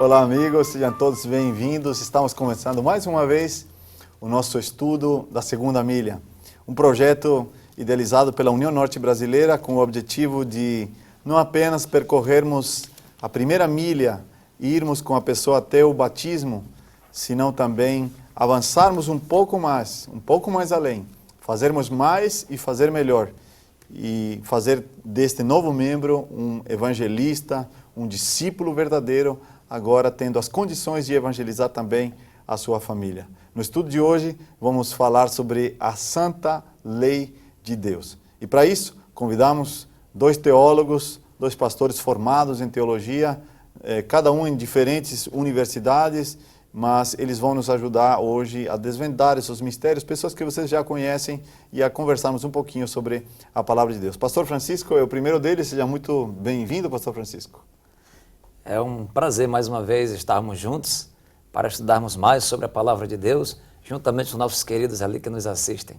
Olá, amigos, sejam todos bem-vindos. Estamos começando mais uma vez o nosso estudo da Segunda Milha, um projeto idealizado pela União Norte Brasileira com o objetivo de não apenas percorrermos a primeira milha e irmos com a pessoa até o batismo, senão também avançarmos um pouco mais além, fazermos mais e fazer melhor, e fazer deste novo membro um evangelista, um discípulo verdadeiro, agora tendo as condições de evangelizar também a sua família. No estudo de hoje, vamos falar sobre a Santa Lei de Deus. E para isso, convidamos dois teólogos, dois pastores formados em teologia, cada um em diferentes universidades, mas eles vão nos ajudar hoje a desvendar esses mistérios, pessoas que vocês já conhecem, e a conversarmos um pouquinho sobre a Palavra de Deus. Pastor Francisco é o primeiro deles, seja muito bem-vindo, Pastor Francisco. É um prazer mais uma vez estarmos juntos para estudarmos mais sobre a Palavra de Deus, juntamente com nossos queridos ali que nos assistem.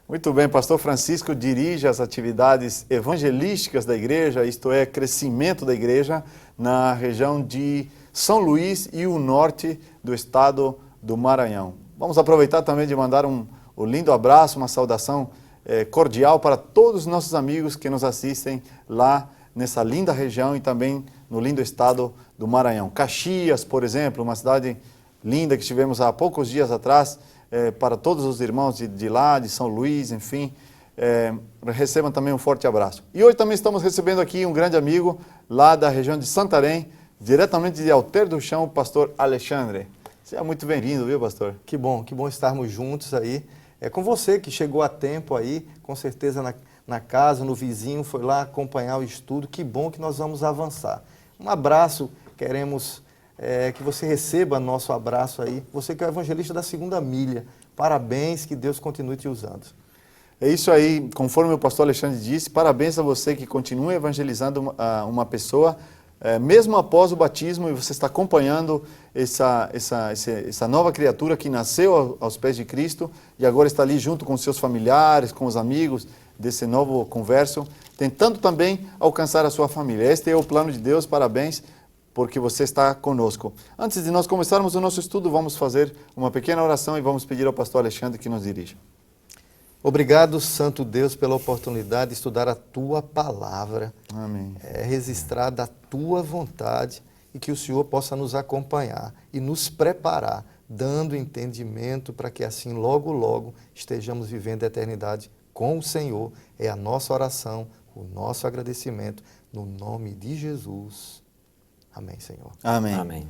Muito bem, Pastor Francisco dirige as atividades evangelísticas da igreja, isto é, crescimento da igreja, na região de São Luís e o norte do estado do Maranhão. Vamos aproveitar também de mandar um lindo abraço, uma saudação cordial para todos os nossos amigos que nos assistem lá nessa linda região e também no lindo estado do Maranhão. Caxias, por exemplo, uma cidade linda que tivemos há poucos dias atrás, para todos os irmãos de lá, de São Luís, enfim, recebam também um forte abraço. E hoje também estamos recebendo aqui um grande amigo lá da região de Santarém, diretamente de Alter do Chão, o pastor Alexandre. Seja muito bem-vindo, viu, pastor? Que bom estarmos juntos aí. É com você que chegou a tempo aí, com certeza na casa, no vizinho, foi lá acompanhar o estudo. Que bom que nós vamos avançar. Um abraço, queremos que você receba nosso abraço aí. Você que é o evangelista da Segunda Milha. Parabéns, que Deus continue te usando. É isso aí, conforme o pastor Alexandre disse, parabéns a você que continua evangelizando uma pessoa, mesmo após o batismo, e você está acompanhando essa nova criatura que nasceu aos pés de Cristo e agora está ali junto com seus familiares, com os amigos desse novo converso, tentando também alcançar a sua família. Este é o plano de Deus, parabéns, porque você está conosco. Antes de nós começarmos o nosso estudo, vamos fazer uma pequena oração e vamos pedir ao pastor Alexandre que nos dirija. Obrigado, Santo Deus, pela oportunidade de estudar a Tua Palavra. Amém. Registrar da Tua vontade e que o Senhor possa nos acompanhar e nos preparar, dando entendimento para que assim, logo, logo, estejamos vivendo a eternidade com o Senhor. É a nossa oração, o nosso agradecimento, no nome de Jesus. Amém, Senhor. Amém. Amém.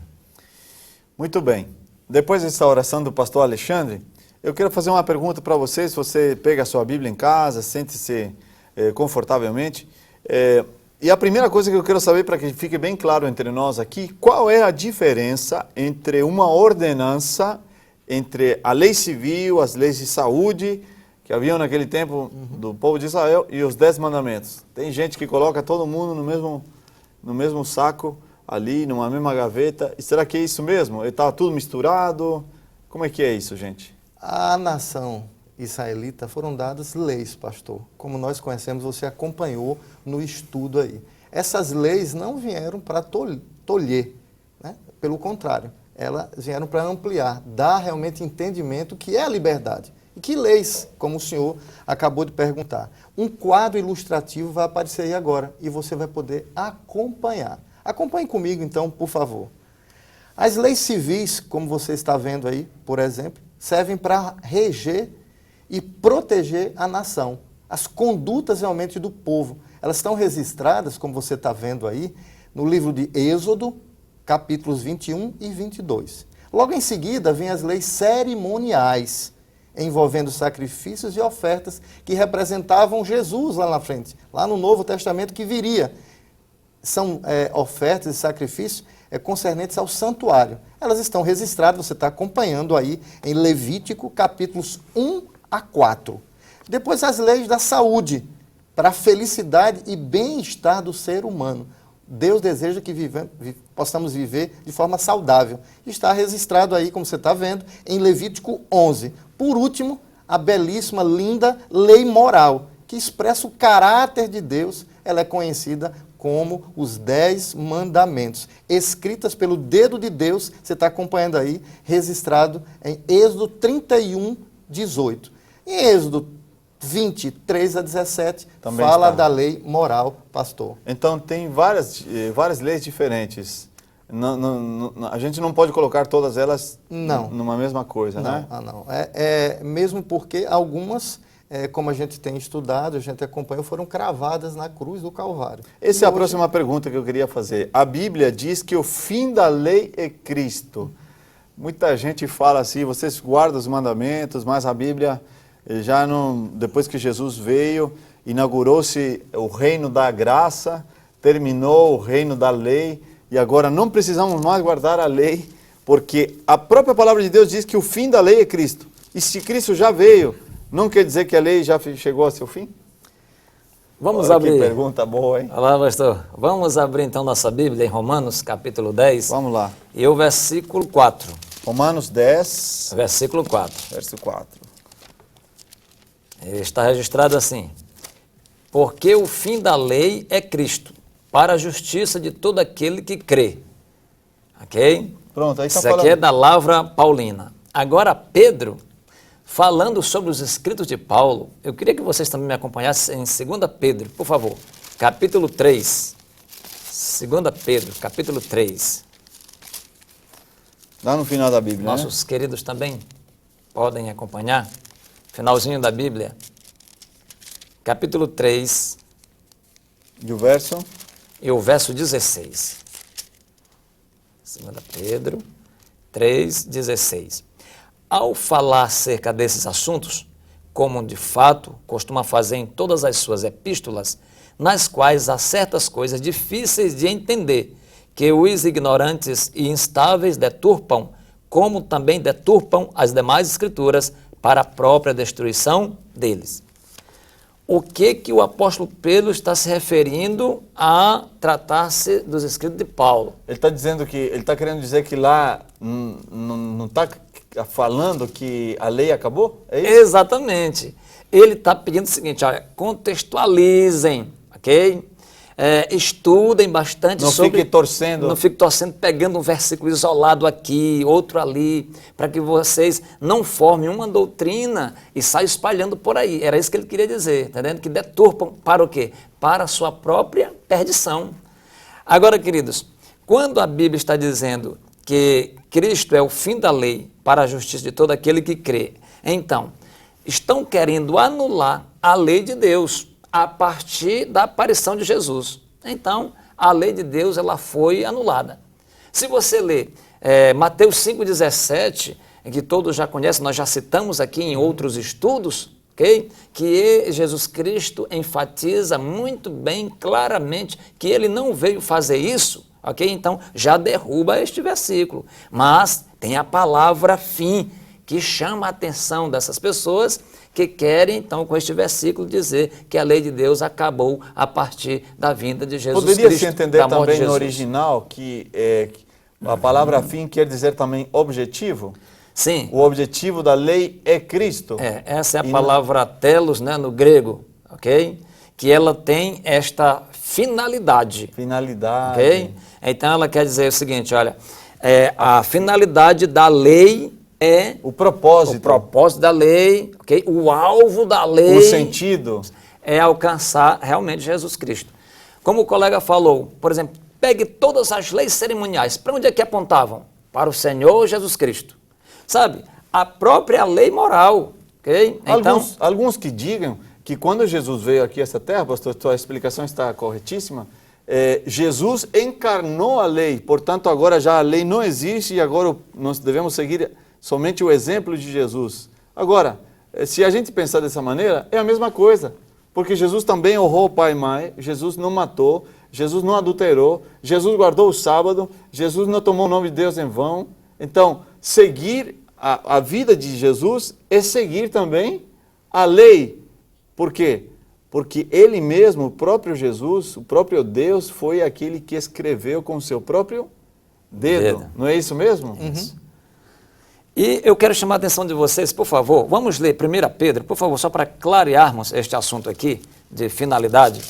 Muito bem. Depois dessa oração do pastor Alexandre, eu quero fazer uma pergunta para você. Se você pega a sua Bíblia em casa, sente-se confortavelmente. E a primeira coisa que eu quero saber, para que fique bem claro entre nós aqui, qual é a diferença entre uma ordenança, entre a lei civil, as leis de saúde, que haviam naquele tempo do povo de Israel, e os 10 mandamentos. Tem gente que coloca todo mundo no mesmo saco, ali, numa mesma gaveta. E será que é isso mesmo? Está tudo misturado? Como é que é isso, gente? À nação israelita foram dadas leis, pastor. Como nós conhecemos, você acompanhou no estudo aí. Essas leis não vieram para tolher, né? Pelo contrário, elas vieram para ampliar, dar realmente entendimento que é a liberdade. E que leis, como o senhor acabou de perguntar. Um quadro ilustrativo vai aparecer aí agora e você vai poder acompanhar. Acompanhe comigo, então, por favor. As leis civis, como você está vendo aí, por exemplo, servem para reger e proteger a nação. As condutas realmente do povo. Elas estão registradas, como você está vendo aí, no livro de Êxodo, capítulos 21 e 22. Logo em seguida, vêm as leis cerimoniais, envolvendo sacrifícios e ofertas que representavam Jesus lá na frente, lá no Novo Testamento que viria. São ofertas e sacrifícios concernentes ao santuário. Elas estão registradas, você está acompanhando aí em Levítico, capítulos 1 a 4. Depois as leis da saúde, para a felicidade e bem-estar do ser humano. Deus deseja que possamos viver de forma saudável. Está registrado aí, como você está vendo, em Levítico 11. Por último, a belíssima, linda lei moral, que expressa o caráter de Deus. Ela é conhecida como os 10 mandamentos, escritas pelo dedo de Deus, você está acompanhando aí, registrado em Êxodo 31, 18. Em Êxodo 23 a 17, Também fala está. da lei moral, pastor. Então, tem várias leis diferentes. A gente não pode colocar todas elas numa mesma coisa, né? Não. Mesmo porque algumas, como a gente tem estudado, a gente acompanhou, foram cravadas na cruz do Calvário. Essa é a próxima pergunta que eu queria fazer. A Bíblia diz que o fim da lei é Cristo. Muita gente fala assim, vocês guardam os mandamentos, mas a Bíblia já não... Depois que Jesus veio, inaugurou-se o reino da graça, terminou o reino da lei, e agora não precisamos mais guardar a lei, porque a própria palavra de Deus diz que o fim da lei é Cristo. E se Cristo já veio, não quer dizer que a lei já chegou ao seu fim? Vamos Olha abrir. Que pergunta boa, hein? Olá, pastor. Vamos abrir então nossa Bíblia em Romanos, capítulo 10. Vamos lá. E o versículo 4. Romanos 10, Versículo 4. verso 4. Está registrado assim: porque o fim da lei é Cristo, para a justiça de todo aquele que crê. Ok? Pronto, aí está Isso falando. aqui é da Lavra Paulina. Agora, Pedro, falando sobre os escritos de Paulo, eu queria que vocês também me acompanhassem em 2 Pedro, por favor, capítulo 3. 2 Pedro, capítulo 3. Lá no final da Bíblia, né? Nossos queridos também podem acompanhar. Finalzinho da Bíblia. Capítulo 3 E o verso? e o verso 16. 2 Pedro 3, 16. Ao falar acerca desses assuntos, como de fato costuma fazer em todas as suas epístolas, nas quais há certas coisas difíceis de entender, que os ignorantes e instáveis deturpam, como também deturpam as demais escrituras para a própria destruição deles. O que o apóstolo Pedro está se referindo a tratar-se dos escritos de Paulo? Ele está dizendo que ele está querendo dizer que lá não está falando que a lei acabou? É isso? Exatamente. Ele está pedindo o seguinte, olha, contextualizem, ok? Estudem bastante Não sobre... fique torcendo. Não fique torcendo, pegando um versículo isolado aqui, outro ali, para que vocês não formem uma doutrina e saiam espalhando por aí. Era isso que ele queria dizer, entendendo? Que deturpam para o quê? Para a sua própria perdição. Agora, queridos, quando a Bíblia está dizendo que Cristo é o fim da lei para a justiça de todo aquele que crê, então, estão querendo anular a lei de Deus a partir da aparição de Jesus. Então, a lei de Deus ela foi anulada. Se você ler Mateus 5,17, que todos já conhecem, nós já citamos aqui em outros estudos, okay? Que Jesus Cristo enfatiza muito bem, claramente, que ele não veio fazer isso, ok? Então, já derruba este versículo. Mas tem a palavra fim, que chama a atenção dessas pessoas que querem, então, com este versículo, dizer que a lei de Deus acabou a partir da vinda de Jesus Cristo. Poderia se entender da morte de também no Jesus. original que a palavra fim quer dizer também objetivo? Sim. O objetivo da lei é Cristo. Essa é a palavra telos, né, no grego, ok? Que ela tem esta finalidade. Finalidade. Ok? Então ela quer dizer o seguinte, olha, a finalidade da lei é O propósito. o propósito da lei, ok? O alvo da lei O sentido. é alcançar realmente Jesus Cristo. Como o colega falou, por exemplo, pegue todas as leis cerimoniais, para onde é que apontavam? Para o Senhor Jesus Cristo. Sabe? A própria lei moral, ok? Então, Alguns que digam que quando Jesus veio aqui a essa terra, pastor, sua explicação está corretíssima, Jesus encarnou a lei, portanto agora já a lei não existe e agora nós devemos seguir somente o exemplo de Jesus. Agora, se a gente pensar dessa maneira, é a mesma coisa, porque Jesus também honrou o pai e mãe, Jesus não matou, Jesus não adulterou, Jesus guardou o sábado, Jesus não tomou o nome de Deus em vão. Então, seguir a vida de Jesus é seguir também a lei. Por quê? Porque ele mesmo, o próprio Jesus, o próprio Deus, foi aquele que escreveu com o seu próprio dedo. Não é isso mesmo? E eu quero chamar a atenção de vocês, por favor, vamos ler 1 Pedro, por favor, só para clarearmos este assunto aqui de finalidade.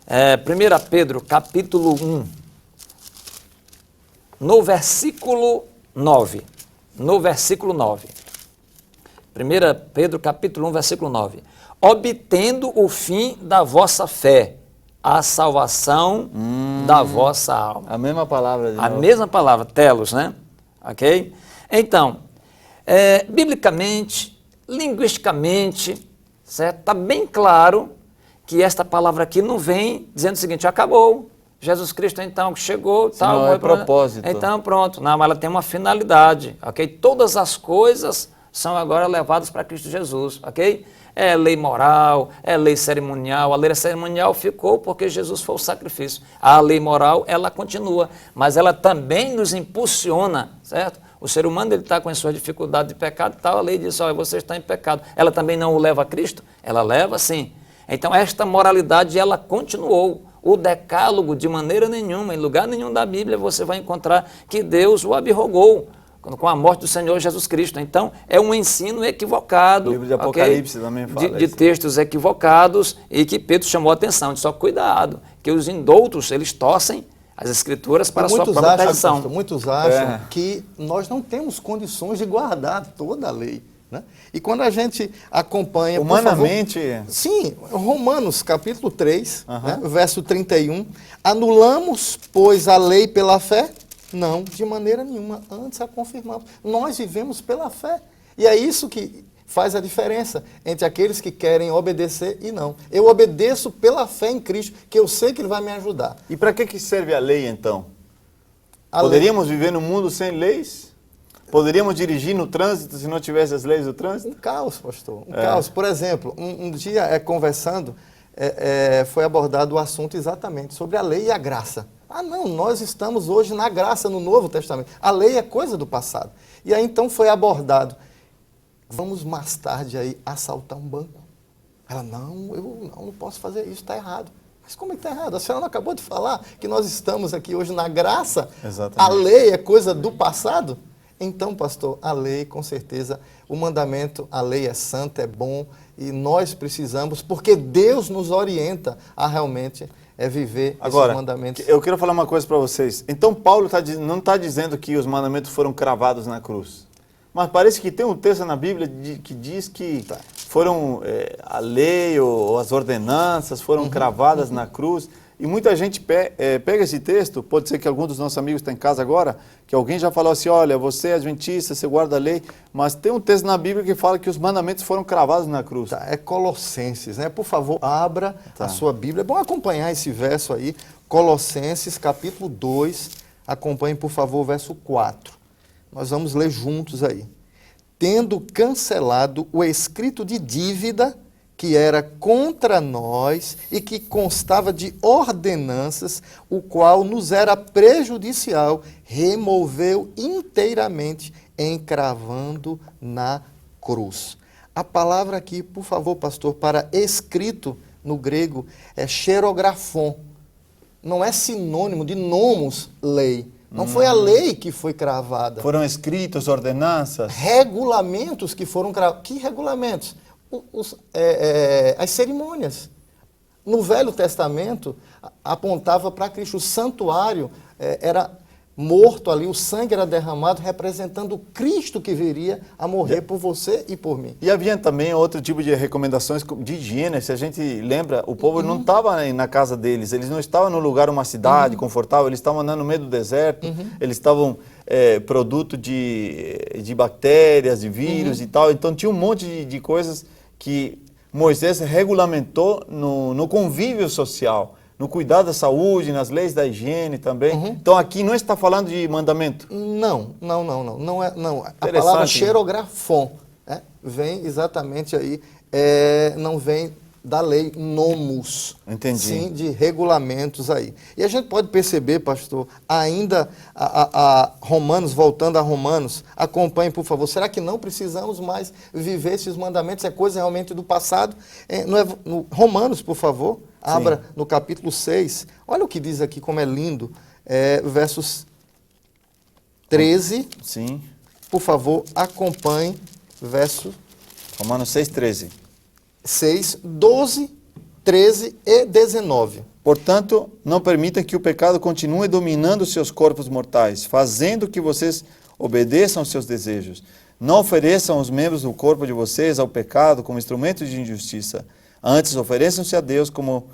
1 Pedro, capítulo 1, no versículo 9. No versículo 9. 1 Pedro, capítulo 1, versículo 9. Obtendo o fim da vossa fé, a salvação da vossa alma. A mesma palavra. A mesma palavra, telos, né? Ok? Então, biblicamente, linguisticamente, certo? Está bem claro que esta palavra aqui não vem dizendo o seguinte: acabou, Jesus Cristo então chegou, tal. Não é propósito. Então pronto, não, mas ela tem uma finalidade, ok? Todas as coisas são agora levadas para Cristo Jesus, ok? É lei moral, é lei cerimonial. A lei cerimonial ficou porque Jesus foi o sacrifício. A lei moral, ela continua, mas ela também nos impulsiona, certo? O ser humano está com as suas dificuldades de pecado e tal, a lei diz: olha, você está em pecado. Ela também não o leva a Cristo? Ela leva, sim. Então, esta moralidade, ela continuou. O decálogo, de maneira nenhuma, em lugar nenhum da Bíblia, você vai encontrar que Deus o abrogou com a morte do Senhor Jesus Cristo. Então, é um ensino equivocado. O livro de Apocalipse também fala de textos equivocados, e que Pedro chamou a atenção. Só cuidado, que os indoutos, eles torcem as Escrituras para a sua própria perdição. Muitos acham que nós não temos condições de guardar toda a lei, né? E quando a gente acompanha... Humanamente... Sim, Romanos capítulo 3, né, verso 31. Anulamos, pois, a lei pela fé? Não, de maneira nenhuma. Antes a confirmamos. Nós vivemos pela fé. E é isso que faz a diferença entre aqueles que querem obedecer e não. Eu obedeço pela fé em Cristo, que eu sei que Ele vai me ajudar. E para que serve a lei, então? Poderíamos viver num mundo sem leis? Poderíamos dirigir no trânsito se não tivesse as leis do trânsito? Um caos, pastor. Um caos. Por exemplo, um dia, conversando, foi abordado o assunto exatamente sobre a lei e a graça. Ah, não, nós estamos hoje na graça, no Novo Testamento. A lei é coisa do passado. E aí, então, foi abordado: vamos mais tarde aí assaltar um banco? Ela: não, eu não posso fazer isso, está errado. Mas como é que está errado? A senhora não acabou de falar que nós estamos aqui hoje na graça? Exatamente. A lei é coisa do passado? Então, pastor, a lei, com certeza, o mandamento, a lei é santa, é bom, e nós precisamos, porque Deus nos orienta a realmente viver esses mandamentos. Eu quero falar uma coisa para vocês. Então, Paulo não está dizendo que os mandamentos foram cravados na cruz. Mas parece que tem um texto na Bíblia que diz que foram a lei ou as ordenanças foram cravadas na cruz. E muita gente pega esse texto, pode ser que algum dos nossos amigos está em casa agora, que alguém já falou assim: olha, você é adventista, você guarda a lei, mas tem um texto na Bíblia que fala que os mandamentos foram cravados na cruz. É Colossenses, né? Por favor, abra a sua Bíblia. É bom acompanhar esse verso aí, Colossenses, capítulo 2, acompanhe, por favor, o verso 4. Nós vamos ler juntos aí. Tendo cancelado o escrito de dívida que era contra nós e que constava de ordenanças, o qual nos era prejudicial, removeu inteiramente, encravando na cruz. A palavra aqui, por favor, pastor, para escrito no grego é xerografon. Não é sinônimo de nomos, lei. Não foi a lei que foi cravada. Foram escritos ordenanças? Regulamentos que foram cravados. Que regulamentos? As cerimônias. No Velho Testamento, apontava para Cristo. O santuário era morto ali, o sangue era derramado, representando o Cristo que viria a morrer por você e por mim. E havia também outro tipo de recomendações de higiene. Se a gente lembra, o povo não estava na casa deles, eles não estavam num lugar, uma cidade confortável, eles estavam andando no meio do deserto, eles estavam produto de bactérias, de vírus e tal. Então tinha um monte de coisas que Moisés regulamentou no convívio social, no cuidado da saúde, nas leis da higiene também. Então aqui não está falando de mandamento? Não. A palavra xerografon vem exatamente aí, não vem da lei nomos. Entendi. Sim, de regulamentos aí. E a gente pode perceber, pastor, ainda Romanos, voltando a Romanos, acompanhe, por favor. Será que não precisamos mais viver esses mandamentos? É coisa realmente do passado? No Romanos, por favor, abra no capítulo 6. Olha o que diz aqui, como é lindo. Versos 13. Sim. Por favor, acompanhe verso... Romanos 6, 13. 6, 12, 13 e 19. Portanto, não permitam que o pecado continue dominando seus corpos mortais, fazendo que vocês obedeçam aos seus desejos. Não ofereçam os membros do corpo de vocês ao pecado como instrumentos de injustiça. Antes, ofereçam-se a Deus como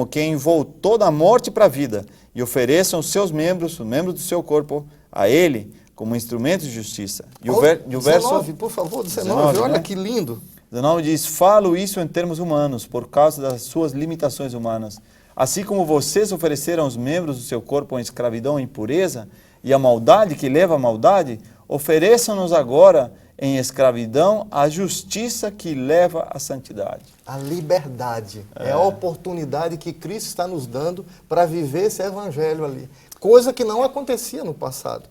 quem voltou da morte para a vida, e ofereçam os seus membros, os membros do seu corpo, a Ele como instrumentos de justiça. E o verso 19, por favor, 19, olha né? que lindo. 19 diz, falo isso em termos humanos, por causa das suas limitações humanas. Assim como vocês ofereceram os membros do seu corpo à escravidão e impureza, e a maldade que leva à maldade, ofereçam-nos agora em escravidão a justiça que leva à santidade. A liberdade é a oportunidade que Cristo está nos dando para viver esse evangelho ali. Coisa que não acontecia no passado.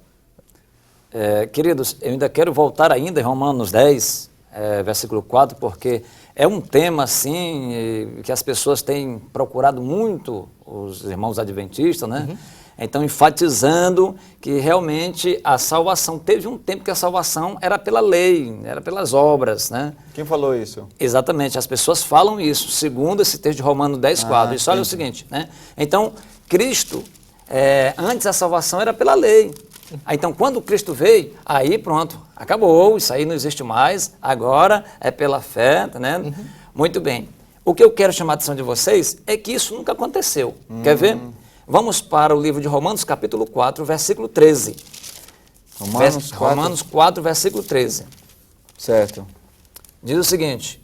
Queridos, eu ainda quero voltar ainda em Romanos 10, versículo 4, porque é um tema assim que as pessoas têm procurado muito, os irmãos adventistas, né? Uhum. Então, enfatizando que realmente a salvação, teve um tempo que a salvação era pela lei, era pelas obras, né? Quem falou isso? Exatamente, as pessoas falam isso, segundo esse texto de Romanos 10, 4. Isso olha o seguinte, né? Então, Cristo, antes a salvação era pela lei. Então, quando Cristo veio, aí pronto, acabou, isso aí não existe mais, agora é pela fé, tá vendo? Muito bem. O que eu quero chamar a atenção de vocês é que isso nunca aconteceu. Quer ver? Vamos para o livro de Romanos, capítulo 4, versículo 13. Romanos 4, versículo 13. Certo. Diz o seguinte,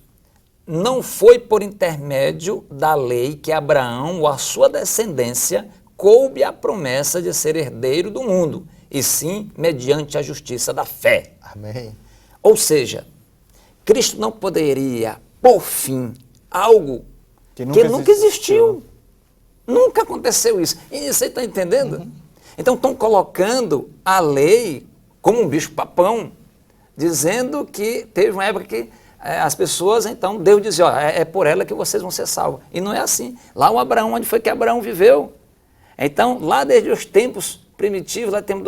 não foi por intermédio da lei que Abraão ou a sua descendência coube a promessa de ser herdeiro do mundo, e sim mediante a justiça da fé. Amém. Ou seja, Cristo não poderia pôr fim a algo que nunca existiu. Nunca aconteceu isso. E você está entendendo? Então estão colocando a lei como um bicho-papão, dizendo que teve uma época que as pessoas, então, Deus dizia, ó, é por ela que vocês vão ser salvos. E não é assim. Lá o Abraão, onde foi que Abraão viveu? Então, lá desde os tempos primitivos, lá tempo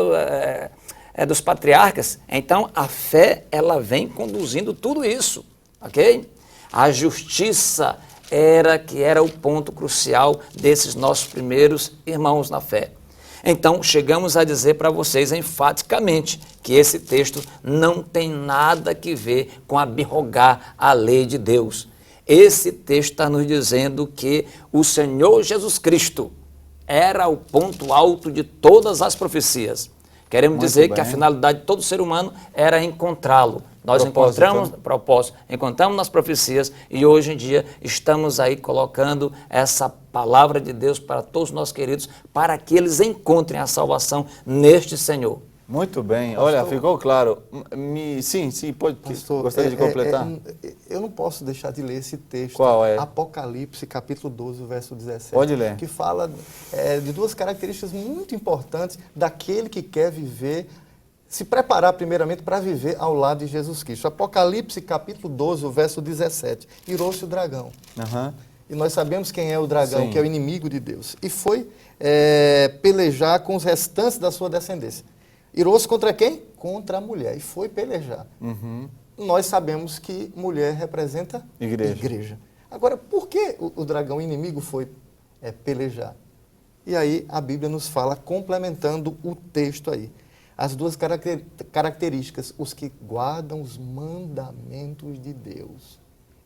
dos patriarcas, então a fé, ela vem conduzindo tudo isso, ok? A justiça era o ponto crucial desses nossos primeiros irmãos na fé. Então, chegamos a dizer para vocês enfaticamente que esse texto não tem nada que ver com abrogar a lei de Deus. Esse texto está nos dizendo que o Senhor Jesus Cristo era o ponto alto de todas as profecias. Queremos dizer que a finalidade de todo ser humano era encontrá-lo. Nós encontramos nas profecias e hoje em dia estamos aí colocando essa palavra de Deus para todos os nossos queridos, para que eles encontrem a salvação neste Senhor. Muito bem. Pastor, olha, ficou claro. Sim, pode. Pastor, gostaria de completar? Eu não posso deixar de ler esse texto. Qual é? Apocalipse, capítulo 12, verso 17. Pode ler. Que fala de duas características muito importantes daquele que quer viver, se preparar primeiramente para viver ao lado de Jesus Cristo. Apocalipse, capítulo 12, verso 17. Irou-se o dragão. E nós sabemos quem é o dragão, sim, que é o inimigo de Deus. E foi pelejar com os restantes da sua descendência. Irou-se contra quem? Contra a mulher. E foi pelejar. Nós sabemos que mulher representa igreja. Agora, por que o dragão inimigo foi pelejar? E aí a Bíblia nos fala, complementando o texto aí, as duas características, os que guardam os mandamentos de Deus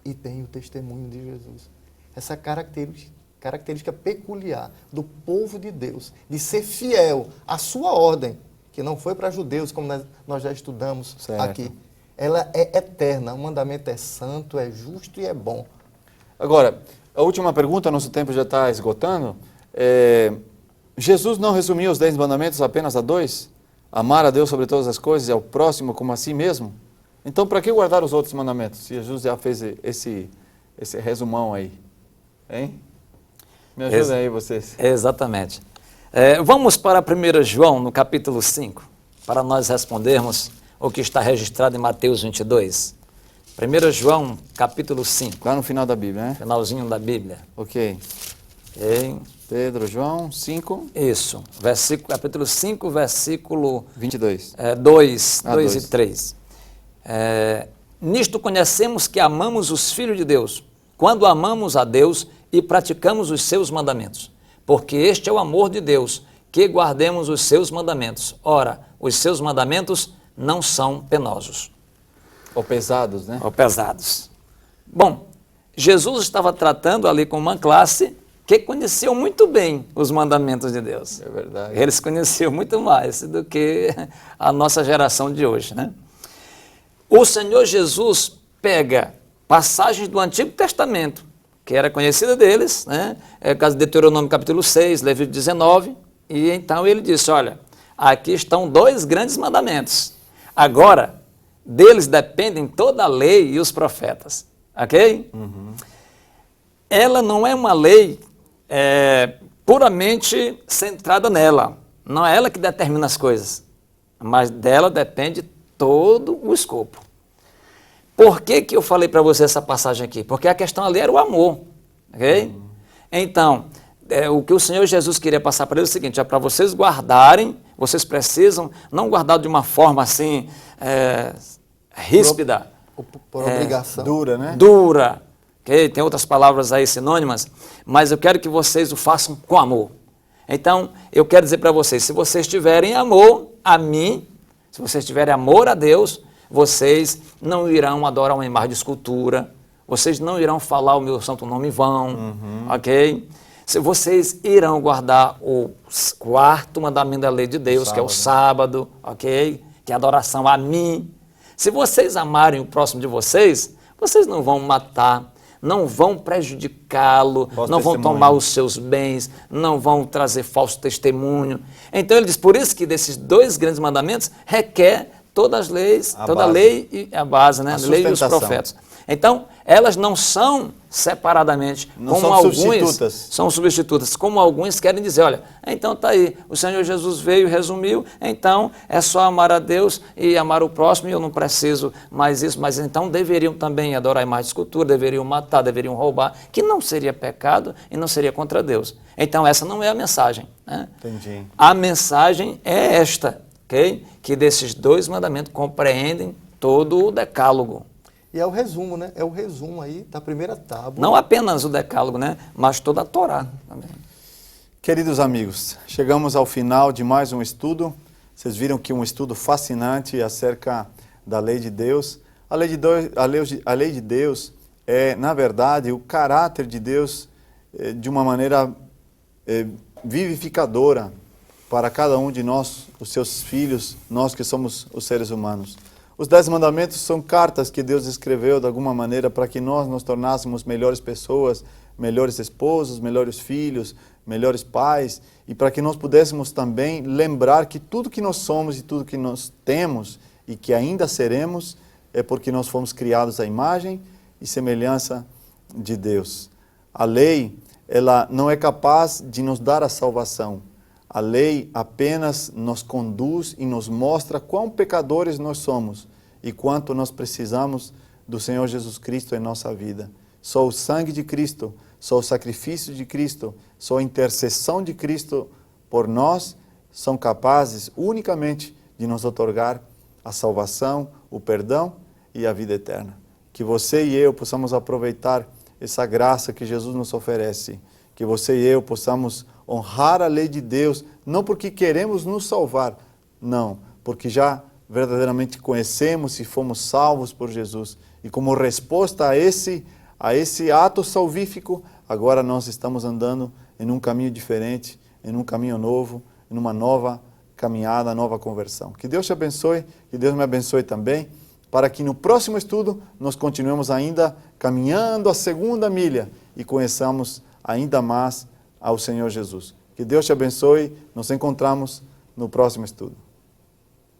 e têm o testemunho de Jesus. Essa característica peculiar do povo de Deus, de ser fiel à sua ordem, que não foi para judeus, como nós já estudamos aqui. Ela é eterna, o mandamento é santo, é justo e é bom. Agora, a última pergunta, nosso tempo já está esgotando. Jesus não resumiu os 10 mandamentos apenas a 2? Amar a Deus sobre todas as coisas e ao próximo como a si mesmo? Então, para que guardar os outros mandamentos? Se Jesus já fez esse resumão aí. Hein? Me ajudem aí vocês. Exatamente. Vamos para 1 João, no capítulo 5, para nós respondermos o que está registrado em Mateus 22. 1 João, capítulo 5. Lá no final da Bíblia, né? Finalzinho da Bíblia. Ok. Pedro, João, 5. Isso. Capítulo 5, versículo 22. 2 e 3. Nisto conhecemos que amamos os filhos de Deus, quando amamos a Deus e praticamos os seus mandamentos. Porque este é o amor de Deus, que guardemos os seus mandamentos. Ora, os seus mandamentos não são penosos. Ou pesados, né? Ou pesados. Bom, Jesus estava tratando ali com uma classe que conheciam muito bem os mandamentos de Deus. É verdade. Eles conheciam muito mais do que a nossa geração de hoje, né? O Senhor Jesus pega passagens do Antigo Testamento, que era conhecida deles, né? É o caso de Deuteronômio capítulo 6, Levítico 19, e então ele disse, olha, aqui estão 2 grandes mandamentos. Agora, deles dependem toda a lei e os profetas, ok? Ela não é uma lei puramente centrada nela. Não é ela que determina as coisas, mas dela depende todo o escopo. Por que que eu falei para você essa passagem aqui? Porque a questão ali era o amor, ok? Então, o que o Senhor Jesus queria passar para eles é o seguinte, é para vocês guardarem, vocês precisam não guardar de uma forma assim, ríspida. Por obrigação. Dura, né? Dura, okay? Tem outras palavras aí sinônimas, mas eu quero que vocês o façam com amor. Então, eu quero dizer para vocês, se vocês tiverem amor a mim, se vocês tiverem amor a Deus, vocês não irão adorar uma imagem de escultura, vocês não irão falar o meu santo nome em vão, ok? Se vocês irão guardar o 4º mandamento da lei de Deus, que é o sábado, ok? Que é a adoração a mim. Se vocês amarem o próximo de vocês, vocês não vão matar, não vão prejudicá-lo, não vão tomar os seus bens, não vão trazer falso testemunho. Então ele diz, por isso que desses 2 grandes mandamentos requer todas as leis, toda a lei e a base, né? A lei e os profetas. Então, elas não são separadamente, não como são alguns substitutas. são substitutas, como alguns querem dizer, olha, então está aí, o Senhor Jesus veio e resumiu, então é só amar a Deus e amar o próximo, e eu não preciso mais isso, mas então deveriam também adorar a imagem de escultura, deveriam matar, deveriam roubar, que não seria pecado e não seria contra Deus. Então essa não é a mensagem, né? Entendi. A mensagem é esta, ok? Que desses 2 mandamentos compreendem todo o decálogo. E é o resumo, né? É o resumo aí da primeira tábua. Não apenas o decálogo, né? Mas toda a Torá também. Queridos amigos, chegamos ao final de mais um estudo. Vocês viram que um estudo fascinante acerca da lei de Deus. A lei de Deus é, na verdade, o caráter de Deus de uma maneira vivificadora para cada um de nós, os seus filhos, nós que somos os seres humanos. Os 10 mandamentos são cartas que Deus escreveu de alguma maneira para que nós nos tornássemos melhores pessoas, melhores esposos, melhores filhos, melhores pais, e para que nós pudéssemos também lembrar que tudo que nós somos e tudo que nós temos e que ainda seremos é porque nós fomos criados à imagem e semelhança de Deus. A lei, ela não é capaz de nos dar a salvação. A lei apenas nos conduz e nos mostra quão pecadores nós somos e quanto nós precisamos do Senhor Jesus Cristo em nossa vida. Só o sangue de Cristo, só o sacrifício de Cristo, só a intercessão de Cristo por nós são capazes unicamente de nos otorgar a salvação, o perdão e a vida eterna. Que você e eu possamos aproveitar essa graça que Jesus nos oferece. Que você e eu possamos honrar a lei de Deus, não porque queremos nos salvar, não, porque já verdadeiramente conhecemos e fomos salvos por Jesus. E como resposta a esse ato salvífico, agora nós estamos andando em um caminho diferente, em um caminho novo, em uma nova caminhada, nova conversão. Que Deus te abençoe, que Deus me abençoe também, para que no próximo estudo nós continuemos ainda caminhando a 2ª milha e conheçamos ainda mais ao Senhor Jesus. Que Deus te abençoe, nos encontramos no próximo estudo.